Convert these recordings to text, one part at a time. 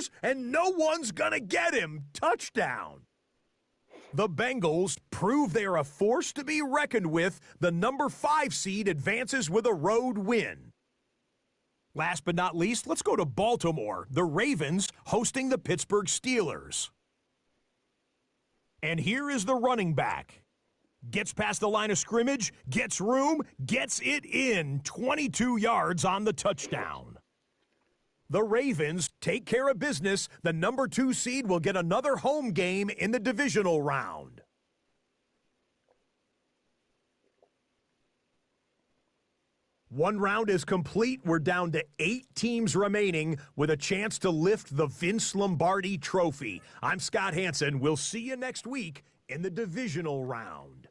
receivers, and no one's gonna get him. Touchdown. The Bengals prove they are a force to be reckoned with. The number 5 seed advances with a road win. Last but not least, let's go to Baltimore. The Ravens hosting the Pittsburgh Steelers. And here is the running back. Gets past the line of scrimmage, gets room, gets it in. 22 yards on the touchdown. The Ravens take care of business. The number 2 seed will get another home game in the divisional round. One round is complete. We're down to 8 teams remaining with a chance to lift the Vince Lombardi Trophy. I'm Scott Hansen. We'll see you next week in the divisional round.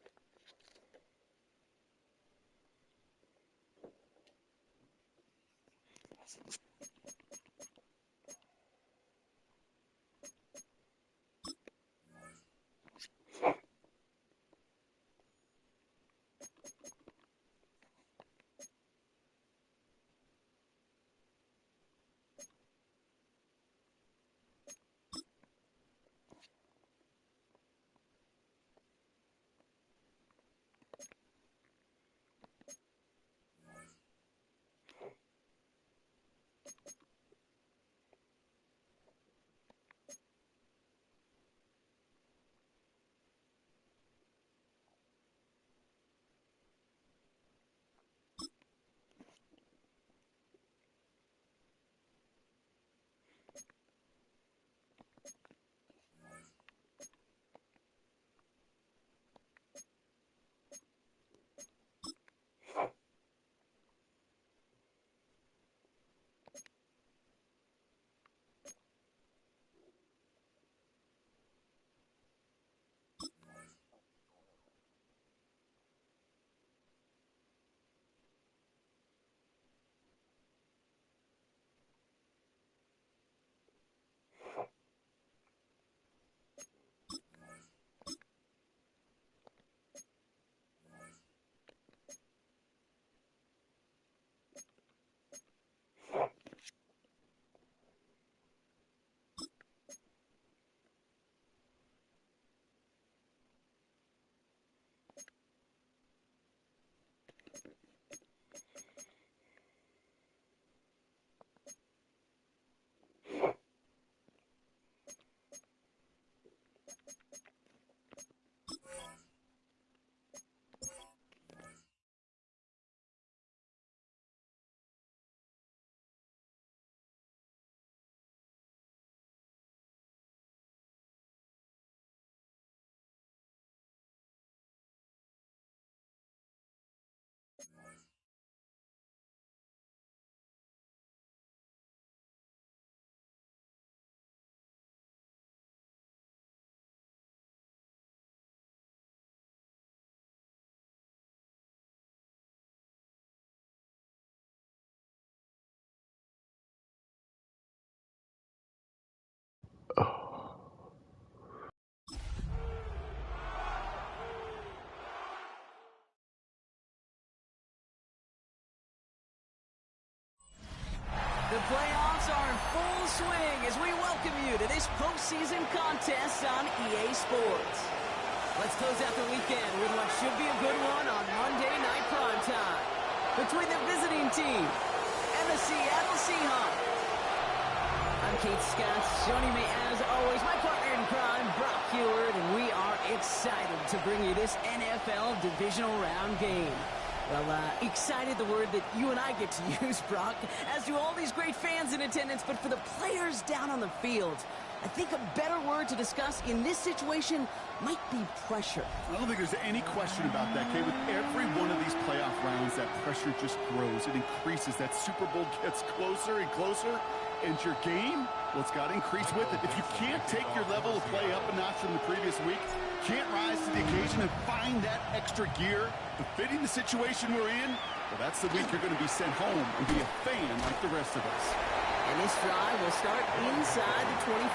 The playoffs are in full swing as we welcome you to this postseason contest on EA Sports. Let's close out the weekend with what should be a good one on Monday Night Primetime between the visiting team and the Seattle Seahawks. I'm Kate Scott, joining me as always, my partner in crime, Brock Heward, and we are excited to bring you this NFL Divisional Round game. Well, excited, the word that you and I get to use, Brock, as do all these great fans in attendance, but for the players down on the field, I think a better word to discuss in this situation might be pressure. I don't think there's any question about that, Kay. With every one of these playoff rounds, that pressure just grows. It increases. That Super Bowl gets closer and closer. And your game, well, it's got to increase with it. If you can't take your level of play up a notch from the previous week, can't rise to the occasion and find that extra gear befitting the situation we're in, well, that's the week you're going to be sent home and be a fan like the rest of us. And this drive will start inside the 25.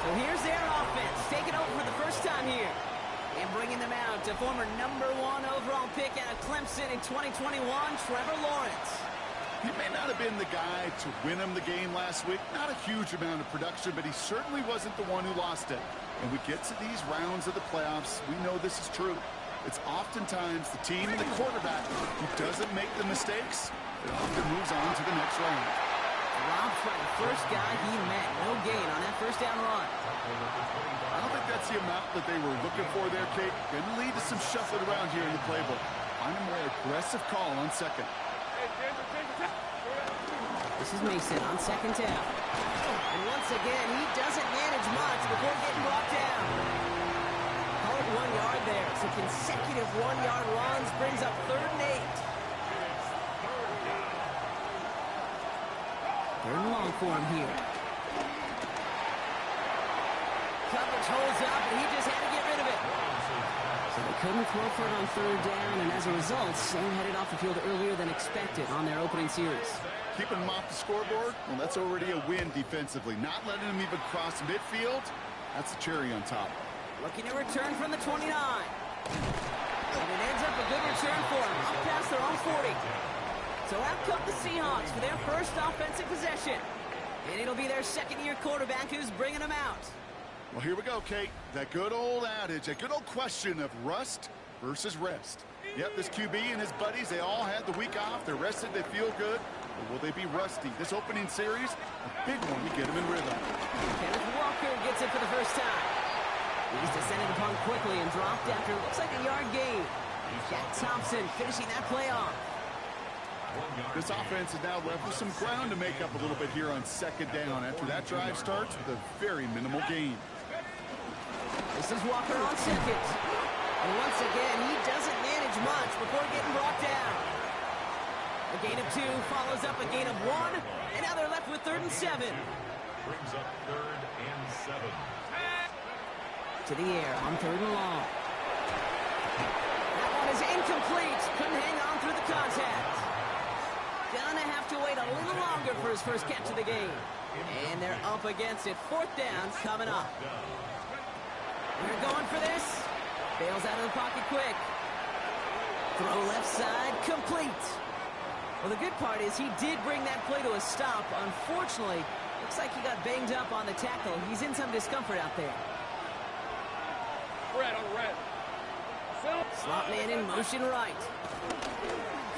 So here's their offense, taking over for the first time here. And bringing them out to former #1 overall pick out of Clemson in 2021, Trevor Lawrence. He may not have been the guy to win him the game last week. Not a huge amount of production, but he certainly wasn't the one who lost it. And we get to these rounds of the playoffs, we know this is true. It's oftentimes the team and the quarterback who doesn't make the mistakes that often moves on to the next round. Robbed by the first guy he met. No gain on that first down run. I don't think that's the amount that they were looking for there, Kate. Going to lead to some shuffling around here in the playbook. Find a more aggressive call on second. This is Mason on second down. And once again, he doesn't manage much before getting brought down. Call it 1 yard there. So consecutive 1-yard runs brings up 3rd and 8. 3rd and long for him here. Coverage holds up, and he just had to get rid of it. So they couldn't throw for it on 3rd down, and as a result, Sam headed off the field earlier than expected on their opening series. Keeping him off the scoreboard, well, that's already a win defensively. Not letting him even cross midfield, that's a cherry on top. Looking to return from the 29. And it ends up a good return for him, up past their own 40. So out come the Seahawks for their first offensive possession. And it'll be their second-year quarterback who's bringing them out. Well, here we go, Kate. That good old adage, that good old question of rust versus rest. Yep, this QB and his buddies, they all had the week off. They're rested, they feel good. Or will they be rusty? This opening series, a big one to get them in rhythm. Kenneth Walker gets it for the first time. He's descended upon quickly and dropped after looks like a yard gain. Jack Thompson finishing that play off. This offense is now left with some ground to make up a little bit here on second down after that drive starts with a very minimal gain. This is Walker on second. And once again, he doesn't manage much before getting brought down. A gain of 2 follows up a gain of 1, and now they're left with 3rd and 7. Brings up 3rd and 7. To the air on 3rd and long. That one is incomplete. Couldn't hang on through the contact. Gonna have to wait a little longer for his first catch of the game. And they're up against it. 4th down coming up. They're going for this. Bails out of the pocket quick. Throw left side, complete. Well, the good part is he did bring that play to a stop. Unfortunately, looks like he got banged up on the tackle. He's in some discomfort out there. Red on red. Slot man in motion right.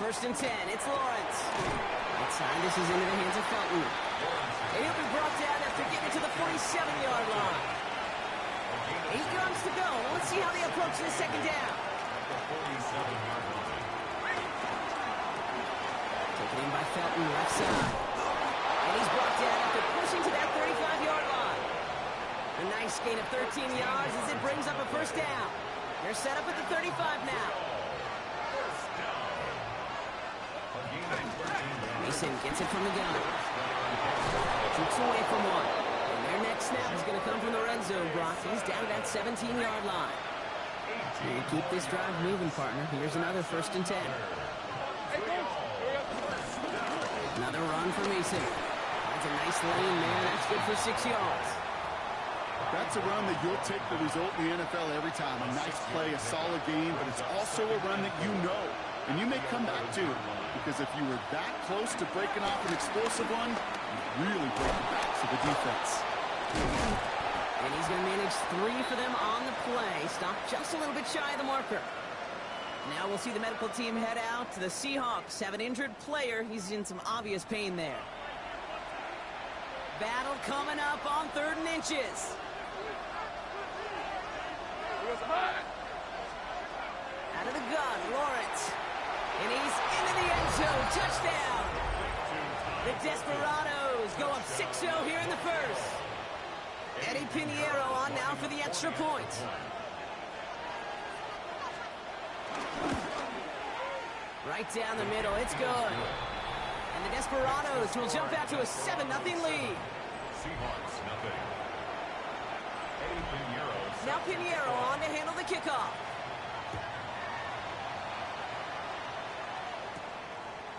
1st and 10, it's Lawrence. Outside, this is into the hands of Felton. And he'll be brought down after getting to the 47-yard line. 8 yards to go. Let's see how they approach this second down. Taken in by Felton, left side. And he's brought down after pushing to that 35-yard line. A nice gain of 13 yards as it brings up a first down. They're set up at the 35 now. Mason gets it from the gun. Shoots away from one. And their next snap is going to come from the red zone, Brock. He's down at that 17-yard line. You keep this drive moving, partner. Here's another 1st and 10. Another run for Mason. That's a nice lane, man. That's good for 6 yards. That's a run that you'll take the result in the NFL every time. A nice play, a solid game, but it's also a run that you know. And you may come back to it. Because if you were that close to breaking off an explosive one, you really break the backs of the defense. And he's going to manage 3 for them on the play. Stopped just a little bit shy of the marker. Now we'll see the medical team head out to the Seahawks. Have an injured player. He's in some obvious pain there. Battle coming up on 3rd and inches. Out of the gun, Lawrence. And he's into the end zone. Touchdown. The Desperados go up 6-0 here in the first. Eddie Pinheiro on now for the extra point. Right down the middle. It's good. And the Desperados will jump out to a 7-0 lead. Seahawks, nothing. Eddie Pinheiro. Now Pinheiro on to handle the kickoff.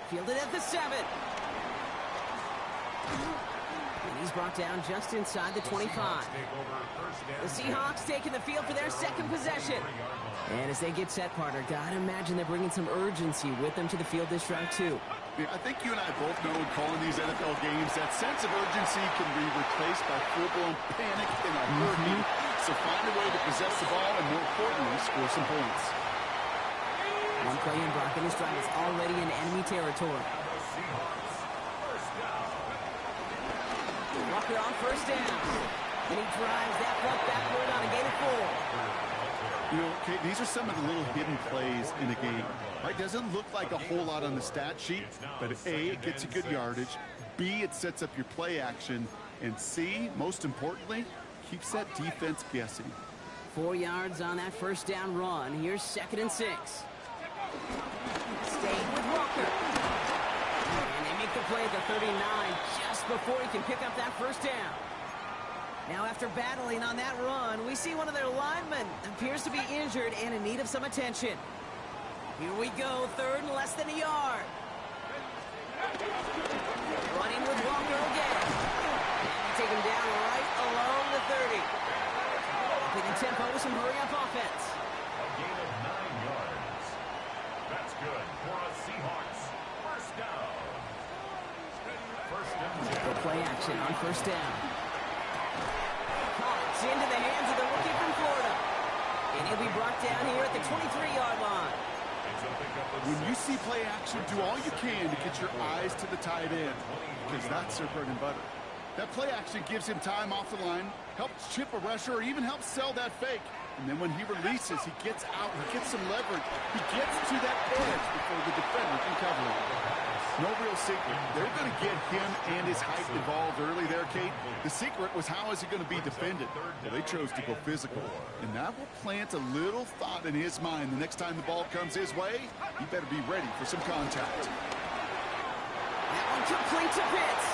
Fielded at the 7. And he's brought down just inside the 25. The Seahawks taking the field for their second possession. And as they get set, partner, gotta imagine they're bringing some urgency with them to the field this drive, too. Yeah, I think you and I both know in calling these NFL games that sense of urgency can be replaced by full-blown panic in a hurry. So find a way to possess the ball and, more importantly, score some points. One play in, Brock, and this drive is already in enemy territory. Walker on first down. And he drives that puck backward on a gain of 4. You know, Kate, these are some of the little hidden plays in a game. Right? Doesn't look like a whole lot on the stat sheet, but A, it gets you good yardage. B, it sets up your play action. And C, most importantly, keeps that defense guessing. 4 yards on that first down run. Here's 2nd and 6. Staying with Walker. And they make the play at the 39 just before he can pick up that first down. Now, after battling on that run, we see one of their linemen appears to be injured and in need of some attention. Here we go, 3rd and less than a yard. Running with Walker again. And take him down right along the 30. Upping the tempo with some hurry-up offense. A gain of 9 yards. That's good for a Seahawks. First down. First and 10. The play action on first down. It's into the hands of the rookie from Florida. And he'll be brought down here at the 23-yard line. When you see play action, do all you can to get your eyes to the tight end, because that's their bread and butter. That play action gives him time off the line, helps chip a rusher, or even helps sell that fake. And then when he releases, he gets out, he gets some leverage. He gets to that edge before the defender can cover him. No real secret. They're going to get him and his height involved early there, Kate. The secret was, how is he going to be defended? Well, they chose to go physical. And that will plant a little thought in his mind. The next time the ball comes his way, he better be ready for some contact. That one complete to Pitts.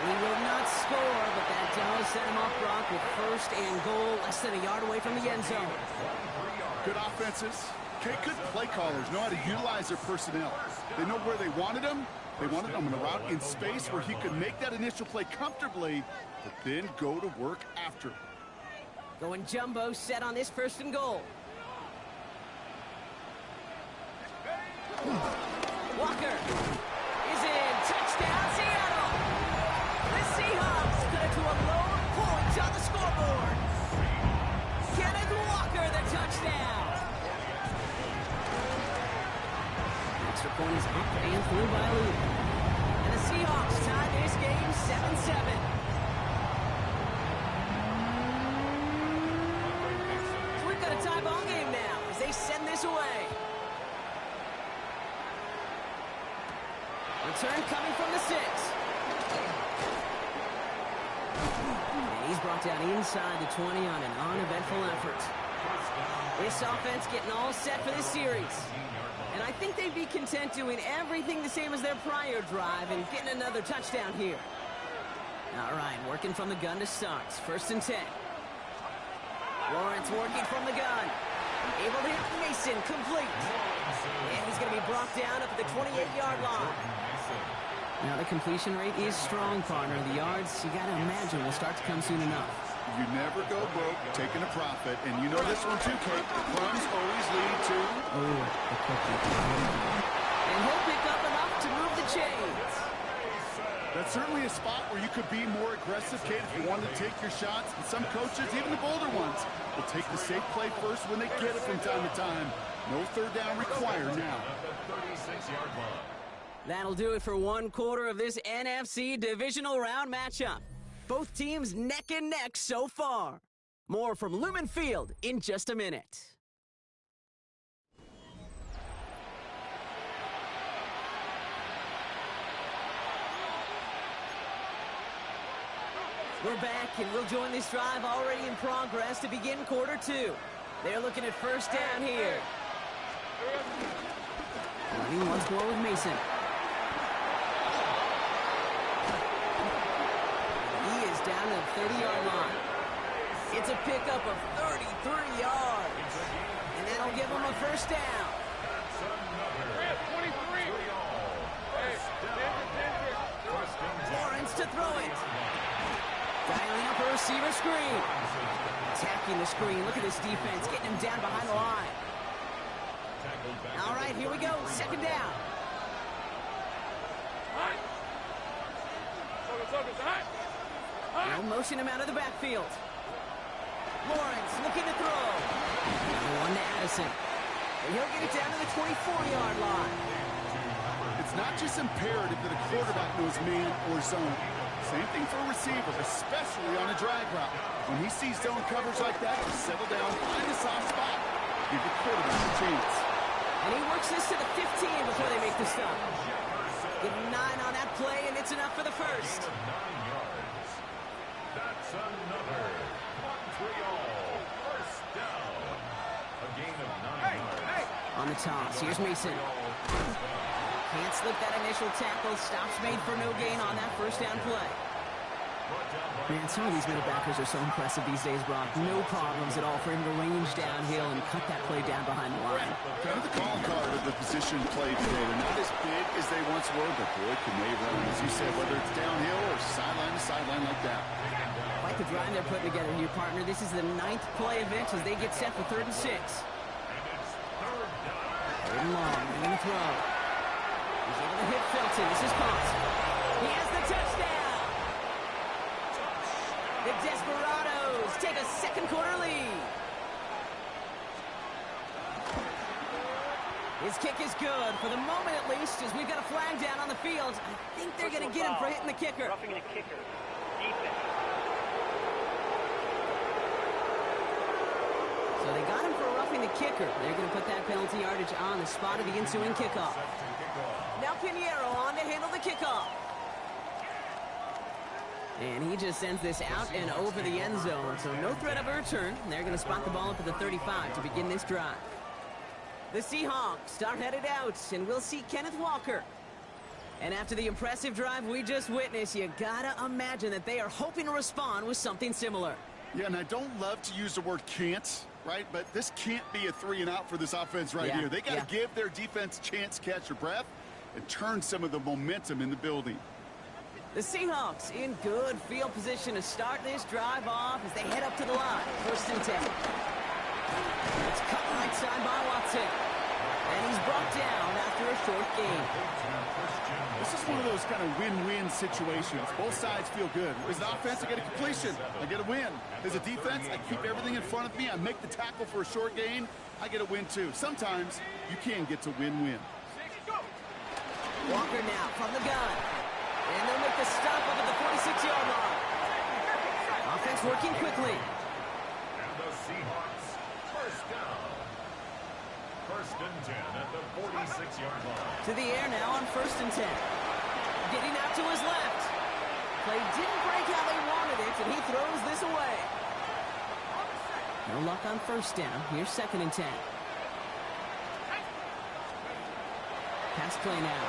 He will not score, but that does set him up, Brock, with 1st and goal, less than a yard away from the end zone. Good offenses. Good play callers know how to utilize their personnel. They know where they wanted him. They wanted him in a route in space where he could make that initial play comfortably, but then go to work after. Going jumbo set on this 1st and goal. Walker is in. Touchdown, Seattle. The Seahawks cut to a lone point on the scoreboard. Kenneth Walker, the touchdown. Extra point is up and through by Luke. And the Seahawks tie this game 7-7. So we've got a tie ball game now as they send this away. Return coming from the 6. And he's brought down inside the 20 on an uneventful effort. This offense getting all set for this series. And I think they'd be content doing everything the same as their prior drive and getting another touchdown here. All right, working from the gun to start. 1st and 10. Lawrence working from the gun. Able to hit Mason, complete. And he's going to be brought down up at the 28-yard line. Now the completion rate is strong, partner. The yards, you got to imagine, will start to come soon enough. You never go broke taking a profit. And you know this one too, Kate. The crumbs always lead to... And he'll pick up enough to move the chains. That's certainly a spot where you could be more aggressive, Kate, if you want to take your shots. And some coaches, even the bolder ones, will take the safe play first when they get it from time to time. No 3rd down required now. That'll do it for 1 quarter of this NFC Divisional Round matchup. Both teams neck and neck so far. More from Lumen Field in just a minute. We're back, and we'll join this drive already in progress to begin quarter 2. They're looking at 1st down here. Running once more with Mason. Down to the 30-yard line. It's a pickup of 33 yards. And that'll give them a 1st down. Lawrence to throw it. Dialing up a receiver screen. Attacking the screen. Look at this defense getting him down behind the line. All right, here we go. 2nd down. They'll motion him out of the backfield. Lawrence looking to throw. Another one to Addison. And he'll get it down to the 24-yard line. It's not just imperative that a quarterback knows man or zone. Same thing for a receiver, especially on a drag route. When he sees zone coverage like that, just settle down, find a soft spot, give the quarterback a chance. And he works this to the 15 before they make the stop. Get 9 on that play, and it's enough for the first. That's another Montreal first down. A gain of 9 yards. On the toss, here's Mason. Can't slip that initial tackle. Stops made for no gain on that first down play. Man, some of these middle backers are so impressive these days, Brock. No problems at all for him to range downhill and cut that play down behind the line. Kind of the calling card of the position played today. They're not as big as they once were, but boy, can they run, as you said, whether it's downhill or sideline to sideline like that. Like the drive they're putting together here, partner. This is the 9th play of it as they get set for 3rd and 6. Third and long, they're going to throw. He's able to hit Felton. This is caught. He has the touchdown. The Desperados take a second-quarter lead. His kick is good, for the moment at least, as we've got a flag down on the field. I think they're going to get him for hitting the kicker. Roughing the kicker. Defense. So they got him for roughing the kicker. They're going to put that penalty yardage on the spot of the ensuing kickoff. Now Pinheiro on to handle the kickoff. And he just sends this out and over the end zone. So no threat of a return. They're going to spot the ball up at the 35 to begin this drive. The Seahawks start headed out, and we'll see Kenneth Walker. And after the impressive drive we just witnessed, you gotta imagine that they are hoping to respond with something similar. Yeah, and I don't love to use the word can't, right? But this can't be a 3-and-out for this offense right here. They got to give their defense a chance to catch their breath and turn some of the momentum in the building. The Seahawks in good field position to start this drive off as they head up to the line. 1st and 10. It's cut right side by Watson. And he's brought down after a short gain. This is one of those kind of win-win situations. Both sides feel good. As an offense, I get a completion. I get a win. As a defense, I keep everything in front of me. I make the tackle for a short gain. I get a win, too. Sometimes you can get to win-win. Walker now from the gun. And they'll make the stop up at the 46-yard line. Offense working quickly. And the Seahawks first down. 1st and 10 at the 46-yard line. To the air now on 1st and 10. Getting out to his left. Play didn't break how they wanted it, and he throws this away. No luck on 1st down. Here's 2nd and 10. Pass play now.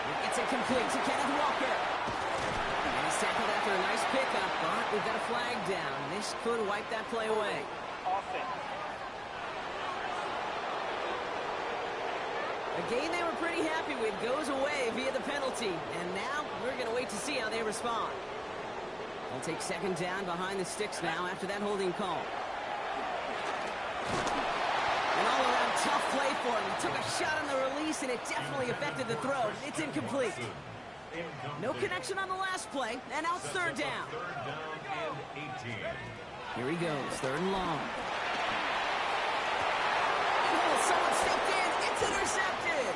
It gets it complete to Kenneth Walker. And he's tackled after a nice pickup, but we've got a flag down. This could wipe that play away. Offense. A game they were pretty happy with goes away via the penalty. And now we're going to wait to see how they respond. They'll take 2nd down behind the sticks now after that holding call. An all-around tough play for him. He took a shot on the release, and it definitely affected the throw. It's incomplete. No connection on the last play, and now it's 3rd down. 3rd down and 18. Here he goes, 3rd and long. Oh, someone stepped in. It's intercepted.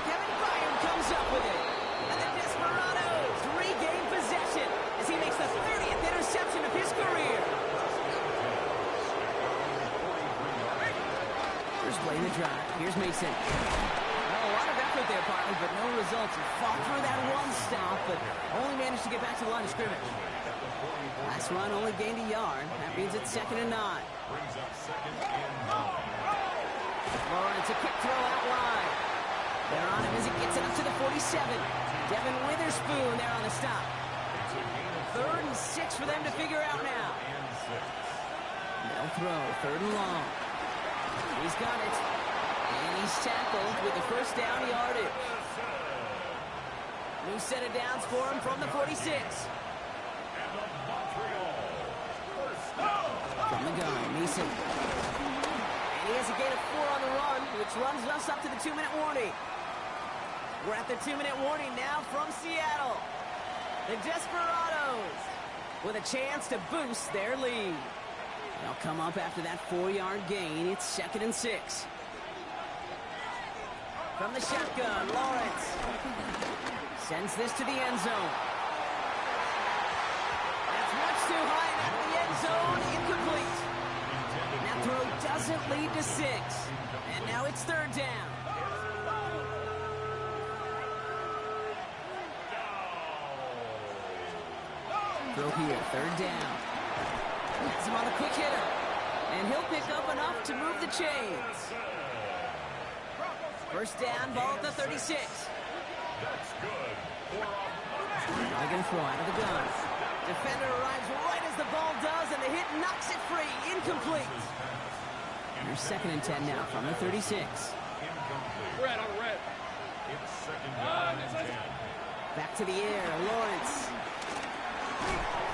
Kevin Byard comes up with it. And the Desperados regain possession as he makes the 30th interception of his career. First play in the drive. Here's Mason. Well, a lot of effort there, partner, but no results. He fought through that one stop, but only managed to get back to the line of scrimmage. Last run only gained a yard. That means it's 2nd and 9. Brings up 2nd and 9. Lawrence, a quick throw out wide. They're on him as he gets it up to the 47. Devin Witherspoon there on the stop. 3rd and 6 for them to figure out now. They'll throw, 3rd and long. He's got it. And he's tackled with the 1st down yardage. New set of downs for him from the 46. From the gun, Mason. And he has a gain of 4 on the run, which runs us up to the 2-minute warning. We're at the 2-minute warning now from Seattle. The Desperados with a chance to boost their lead. They'll come up after that 4-yard gain. It's 2nd and 6. From the shotgun, Lawrence sends this to the end zone. That's much too high and out of the end zone. Incomplete. That throw doesn't lead to 6. And now it's 3rd down. Throw here, 3rd down. Has him on a quick hitter. And he'll pick up enough to move the chains. 1st down, ball at the 36. That's good. They're going to throw out of the gun. Defender arrives right as the ball does, and the hit knocks it free. Incomplete. Here's 2nd and 10 now from the 36. Red on red. It's 2nd down and 10. Back to the air, Lawrence.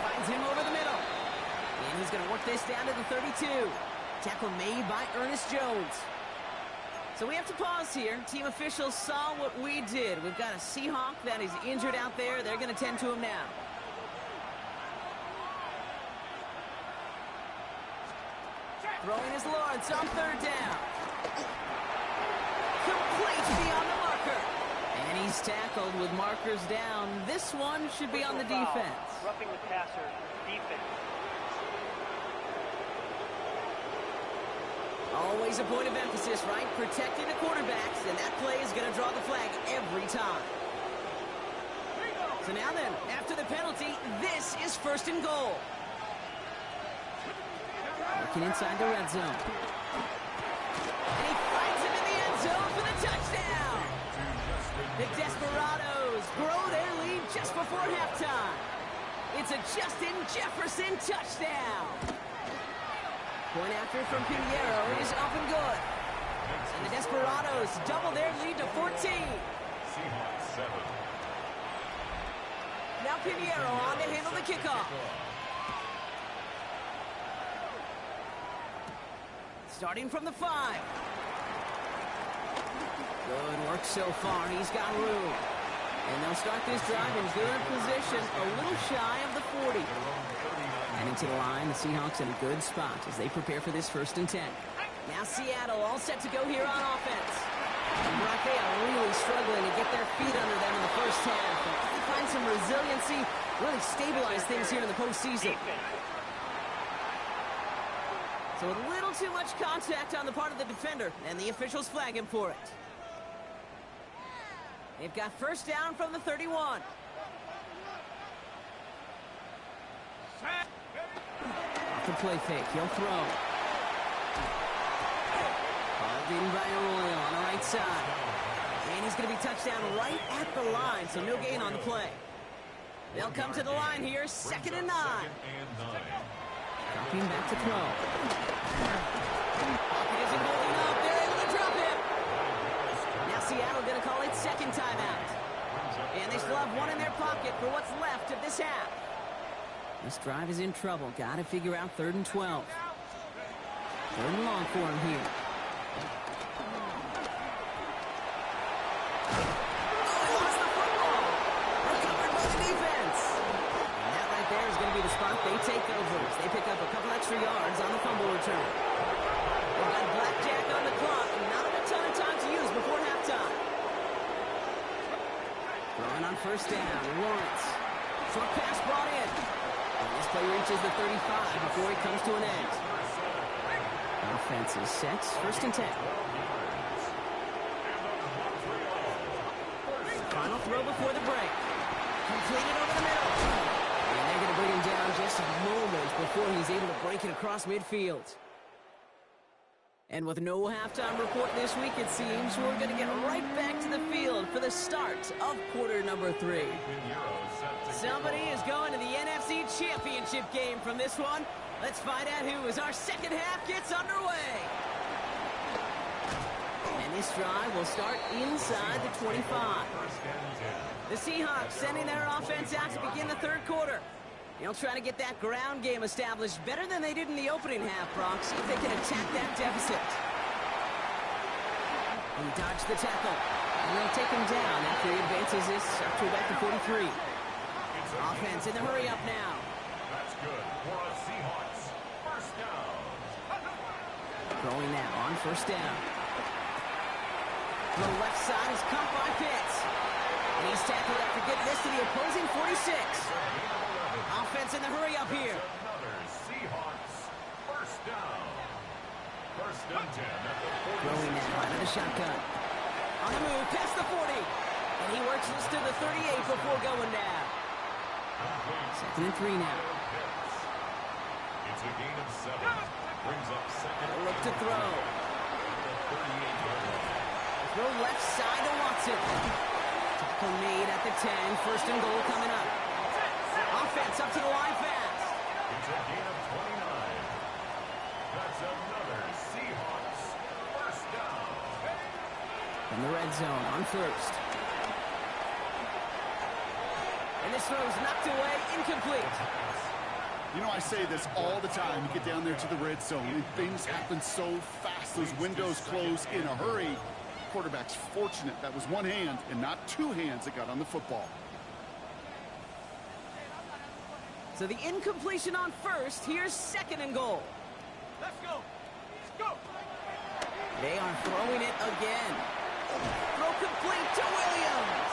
Finds him over the middle. And he's going to work this down to the 32. Tackle made by Ernest Jones. So we have to pause here. Team officials saw what we did. We've got a Seahawk that is injured out there. They're going to tend to him now. Throwing is Lawrence on 3rd down. Complete beyond the marker. And he's tackled with markers down. This one should be on the defense. Roughing the passer, defense. Always a point of emphasis, right? Protecting the quarterbacks, and that play is going to draw the flag every time. So now then, after the penalty, this is 1st and goal. Working inside the red zone. And he finds him in the end zone for the touchdown. The Desperados grow their lead just before halftime. It's a Justin Jefferson touchdown. Point after from Pinheiro is up and good. And the Desperados double their lead to 14. Seahawks 7. Now Pinheiro on to handle the kickoff. Starting from the 5. Good work so far. He's got room. And they'll start this drive in good position, a little shy of the 40. Heading to the line, the Seahawks in a good spot as they prepare for this 1st and 10. Now Seattle all set to go here on offense. And Brock, they are really struggling to get their feet under them in the 1st half. And find some resiliency, really stabilize things here in the postseason. So a little too much contact on the part of the defender, and the officials flag him for it. They've got 1st down from the 31. Off the play fake, he'll throw. Ball beaten by Arroyo on the right side. And he's going to be touchdown right at the line, so no gain on the play. They'll come to the line here, 2nd and 9. Dropping back to throw. He isn't holding up. They're able to drop him. Now Seattle going to call it 2nd timeout. And they still have one in their pocket for what's left of this half. This drive is in trouble. Got to figure out 3rd and 12. 3rd and long for him here. Lost the football. Recovered by the defense. And that right there is going to be the spot they take over as they pick up a couple extra yards on the fumble return. They've got blackjack on the clock and not a ton of time to use before halftime. Throwing on 1st down, Lawrence. Short pass brought in. And this play reaches the 35 before it comes to an end. Offense is set, 1st and 10. Final throw before the break. Completed over the middle. And they're going to bring him down just moments before he's able to break it across midfield. And with no halftime report this week, it seems we're going to get right back to the field for the start of quarter number 3. Somebody is going to the NFC Championship game from this one. Let's find out who as our 2nd half gets underway. And this drive will start inside the 25. The Seahawks sending their offense out to begin the 3rd quarter. They'll try to get that ground game established better than they did in the opening half, Brock. See if they can attack that deficit. He dodged the tackle. And they'll take him down after he advances this up to about the 43. Offense in the hurry up now. That's good for a Seahawks first down. Throwing now on first down. The left side is caught by Pitts. And he's tackled after getting this to the opposing 46. Offense in the hurry up here. Another Seahawks first down. First and 10 at the 46. Throwing now out of the shotgun. On the move, past the 40. And he works this to the 38 before going down. Second and 3 now. It's a gain of 7. Brings up second. A look to throw. Throw left side to Watson. Tackle made at the 10. First and goal coming up. Offense up to the line fast. It's a gain of 29. That's another Seahawks first down. In the red zone on first. And this throw's knocked away, incomplete. You know, I say this all the time. You get down there to the red zone, and things happen so fast. Those windows close in a hurry. Quarterback's fortunate that was one hand and not two hands that got on the football. So the incompletion on first. Here's second and goal. Let's go. Let's go. They are throwing it again. Throw complete to Williams.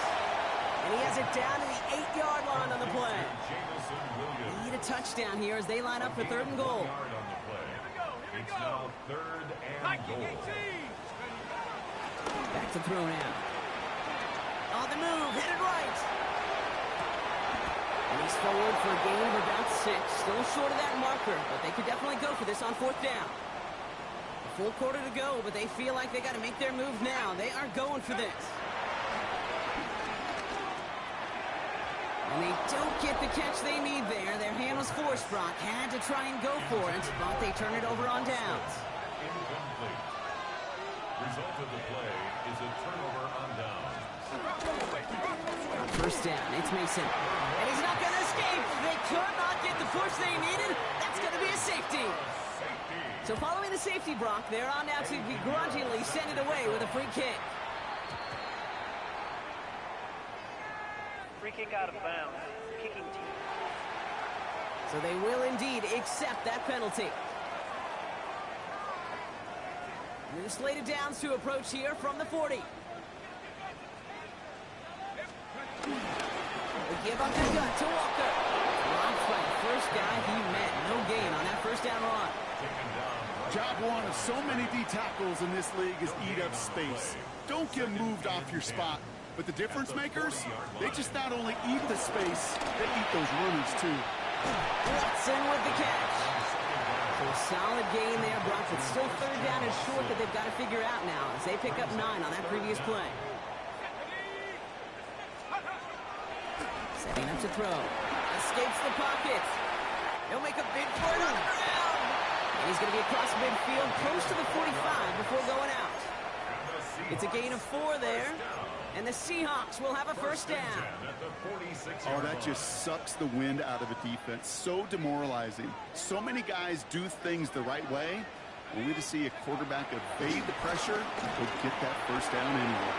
And he has it down to the 8-yard line on the play. They need a touchdown here as they line up for third and goal. It's now third and goal. Back to throw now. On the move, headed right. And he's forward for a gain of about 6. Still short of that marker, but they could definitely go for this on fourth down. A full quarter to go, but they feel like they got to make their move now. They are going for this. And they don't get the catch they need there. Their hand was forced. Brock had to try and go for it, but they turn it over on downs. Incomplete. Result of the play is a turnover on downs. First down, it's Mason. And he's not going to escape. They could not get the push they needed. That's going to be a safety. So following the safety, Brock, they're on now to begrudgingly send it away with a free kick. Free kick out of bounds. Kicking team. So they will indeed accept that penalty. New slated downs to approach here from the 40. They give up the gut to Walker. Long play. First guy he met. No gain on that first down run. Job one of so many D tackles in this league is eat up space. Don't get moved off your spot. But the difference makers, they just not only eat the space, they eat those runners too. Watson with the catch. So a solid gain there, Brock, but still third down and short that they've got to figure out now as they pick up 9 on that previous play. Setting up to throw. Escapes the pocket. He'll make a big for it on the ground. And he's going to be across midfield, close to the 45 before going out. It's a gain of 4 there. And the Seahawks will have a first down. Oh, that just sucks the wind out of a defense. So demoralizing. So many guys do things the right way, only to see a quarterback evade the pressure and get that first down anyway.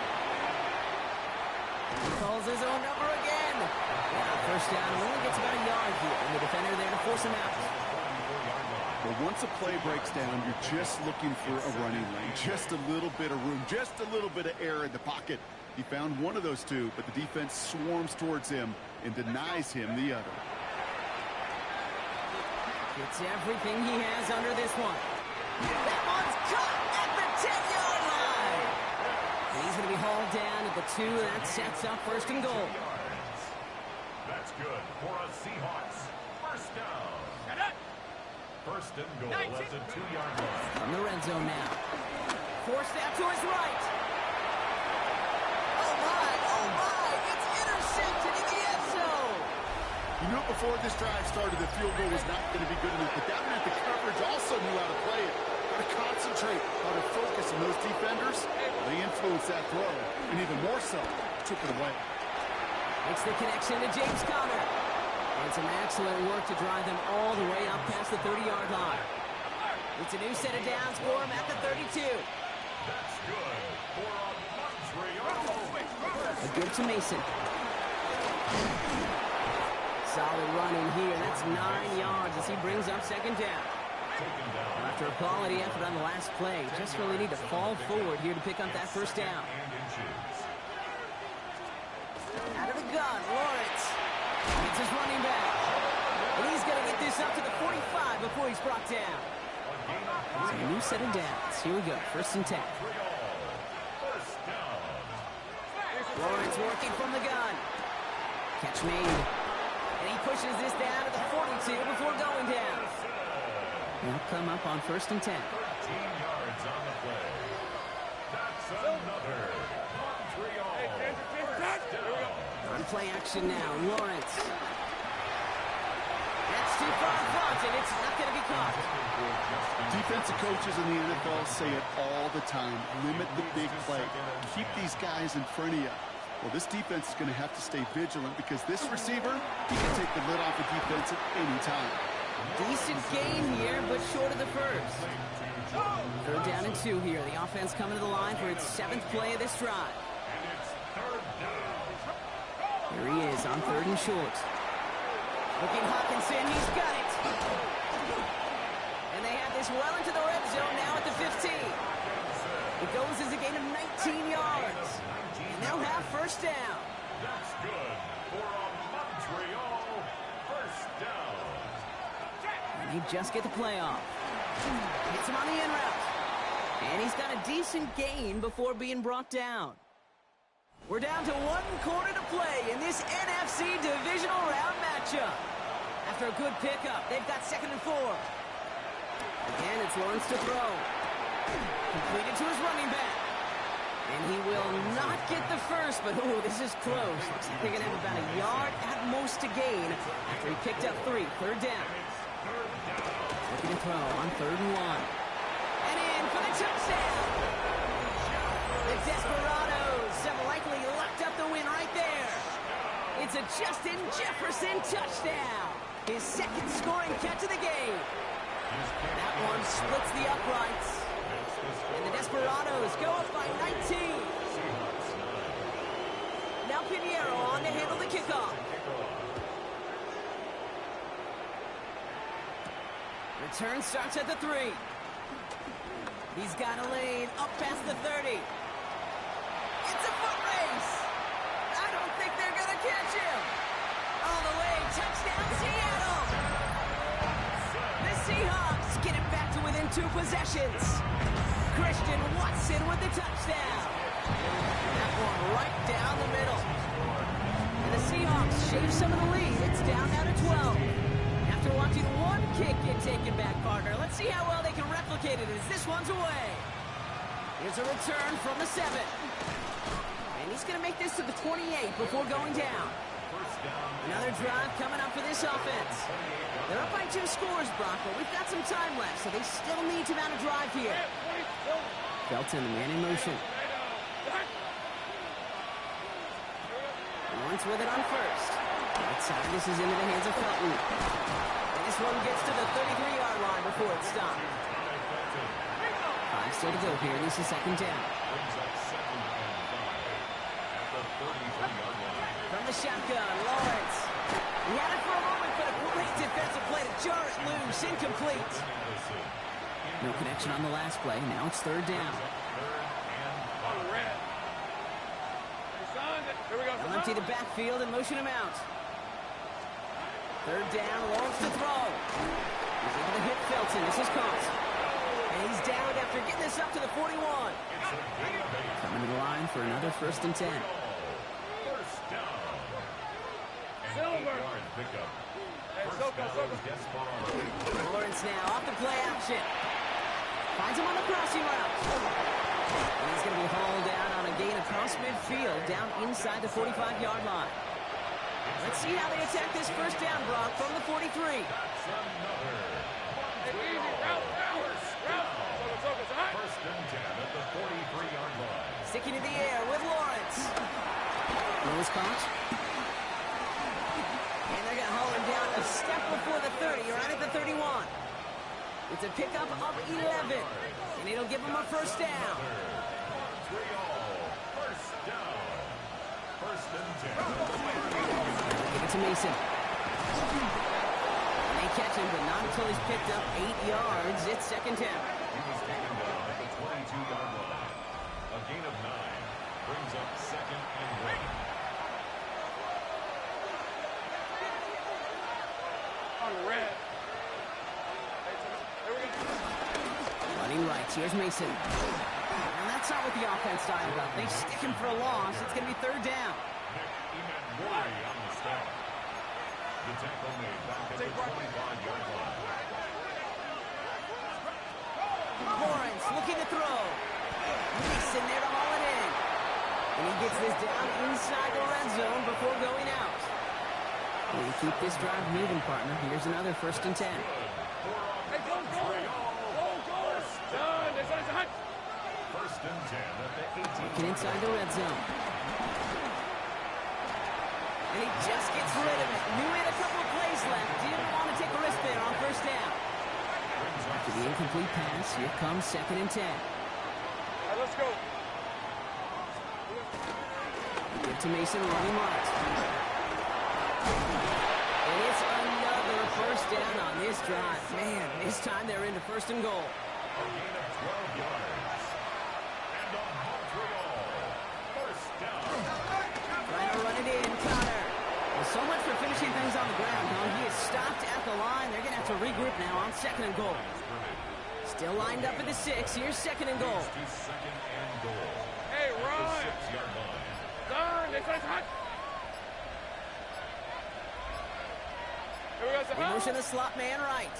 He calls his own number again. Yeah, first down, only gets about a yard here. And the defender there to force him out. But once a play breaks down, you're just looking for a running lane. Just a little bit of room, just a little bit of air in the pocket. He found one of those two, but the defense swarms towards him and denies him the other. It's everything he has under this one. That one's caught at the 10-yard line. And he's going to be hauled down at the 2. That sets up first and goal. That's good for a Seahawks first down. First and goal at the 2-yard line. From the red zone now. Forced out to his right. You knew before this drive started the field goal was not going to be good enough, but that meant the coverage also knew how to play it, how to concentrate, how to focus, and those defenders, they influenced that throw, and even more so, took it away. Makes the connection to James Conner. And some excellent work to drive them all the way up past the 30-yard line. It's a new set of downs for him at the 32. That's good for a Montreal A give to Mason. Solid run in here. That's 9 yards as he brings up second down. After a quality effort on the last play, just really need to fall forward here to pick up that first down. Out of the gun, Lawrence. It's his running back. And he's going to get this up to the 45 before he's brought down. So a new set of downs. Here we go, 1st and 10. Lawrence working from the gun. Catch made. And he pushes this down to the 42 before going down. He'll come up on 1st and 10. 13 yards on the play. That's another Montreal first down. On play action now, Lawrence. That's too far in front, and it's not going to be caught. Defensive coaches in the NFL say it all the time. Limit the big play. Keep these guys in front of you. Well, this defense is going to have to stay vigilant because this receiver, he can take the lid off a defense at any time. Decent gain here, but short of the first. 3rd down and 2 here. The offense coming to the line for its 7th play of this drive. Here he is on 3rd and short. Looking Hawkinson, he's got it. And they have this well into the red zone now at the 15. It goes as a gain of 19 yards. And they'll have 1st down. That's good for a Montreal first down. And they just get the play off. Hits him on the in route. And he's got a decent gain before being brought down. We're down to 1 quarter to play in this NFC Divisional round matchup. After a good pickup, they've got 2nd and 4. Again, it's Lawrence to throw. Completed to his running back. And he will not get the first, but ooh, this is close. Looks like they're going to have about a yard at most to gain after he picked up 3. 3rd down. Looking to throw on 3rd and 1. And in for the touchdown. The Desperados have likely locked up the win right there. It's a Justin Jefferson touchdown. His 2nd scoring catch of the game. That one splits the uprights. And the Desperados go up by 19. Now Pinheiro on to handle the kickoff. Return starts at the 3. He's got a lane up past the 30. It's a foot race. I don't think they're going to catch him. All the way, touchdown Seattle. The Seahawks get it back to within 2 possessions. Christian Watson with the touchdown. That one right down the middle. And the Seahawks shave some of the lead. It's down now to 12. After watching one kick get taken back, partner, let's see how well they can replicate it as this one's away. Here's a return from the 7. And he's going to make this to the 28 before going down. Another drive coming up for this offense. They're up by 2 scores, Brock, but we've got some time left, so they still need to mount a drive here. Felton, the man in motion. Lawrence with it on 1st. Outside, this is into the hands of Felton. And this one gets to the 33-yard line before it's stopped. 5 still to go here. This is 2nd down. From the shotgun, Lawrence. He had it for a moment, but a great defensive play to jar it loose. Incomplete. No connection on the last play. Now it's 3rd down. They'll empty the backfield and motion him out. 3rd down, Lawrence to throw. He's able to hit Felton. This is caught. And he's down after getting this up to the 41. Coming to the line for another 1st and 10. First down. An 8-yard pickup. First down, Desperados. Lawrence now off the play action. Finds him on the crossing route. And he's going to be hauled down on a gain across midfield down inside the 45-yard line. Let's see how they attack this first down, Brock, from the 43. That's another. First and 10 at the 43-yard line. Sticking in the air with Lawrence. Nose caught. And they're going to haul him down a step before the 30, right at the 31. It's a pickup of 11. And it'll give him a first down. Montreal, first down. Give it to Mason. And they catch him, but not until he's picked up 8 yards. It's second down. He was taken down at the 22-yard line. A gain of 9 brings up second and 1. Red. Running right. Here's Mason. And that's not what the offense style about. They stick him for a loss. It's going to be third down. On the step. The tackle made back at the 25-yard line. Lawrence looking to throw. Mason there to haul it in. And he gets this down inside the red zone before going out. We keep this drive moving, partner. Here's another first and 10. Hey, go, go! Go, go! Done! There's a hut! First and 10 at the 18. Looking inside the red zone. And he just gets rid of it. Knew he had a couple of plays left. Didn't want to take a risk there on first down. After the incomplete pass, here comes second and 10. All right, let's go. Give to Mason running right. And it's another first down on this drive. Man, this time they're into first and goal. A gain of 12 yards. And a Montreal first down. Trying to run it in, Connor. Well, so much for finishing things on the ground, huh? He is stopped at the line. They're going to have to regroup now on second and goal. Still lined up at the 6. Here's second and goal. To second and goal. Hey, run! 6-yard line. Done! There's a hut! They motion the slot man right.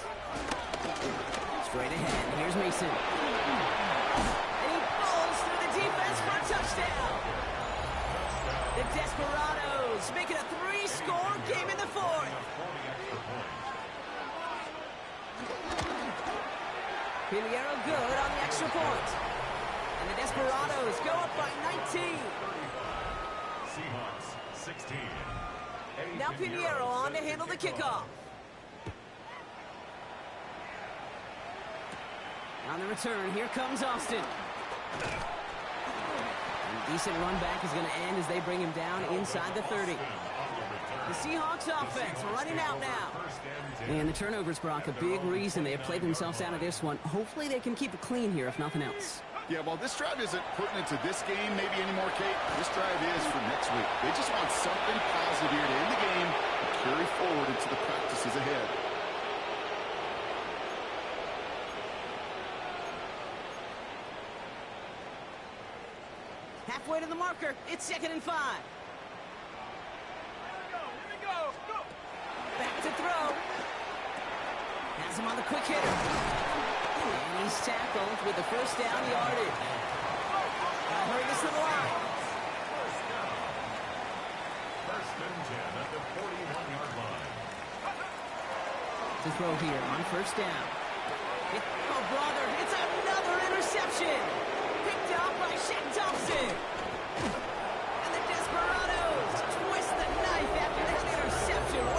Straight ahead. Here's Mason. And he falls through the defense for a touchdown. The Desperados make it a 3-score game in the fourth. Pinheiro good on the extra point. And the Desperados go up by 19. Seahawks 16. Now Pinheiro on to handle the kickoff. On the return, here comes Austin. A decent run back is going to end as they bring him down inside the 30. The Seahawks offense running out now. And the turnovers, Brock, a big reason they have played themselves out of this one. Hopefully they can keep it clean here, if nothing else. Yeah, well, this drive isn't pertinent to this game maybe anymore, Kate. This drive is for next week. They just want something positive here to end the game and carry forward into the practices ahead. Halfway to the marker. It's second and 5. Here we go! Go! Back to throw. Has him on the quick hitter. And he's tackled with the first down yardage. Hurry this to the line. First and 10 at the 41-yard line. To throw here on first down. Oh, brother, it's another interception.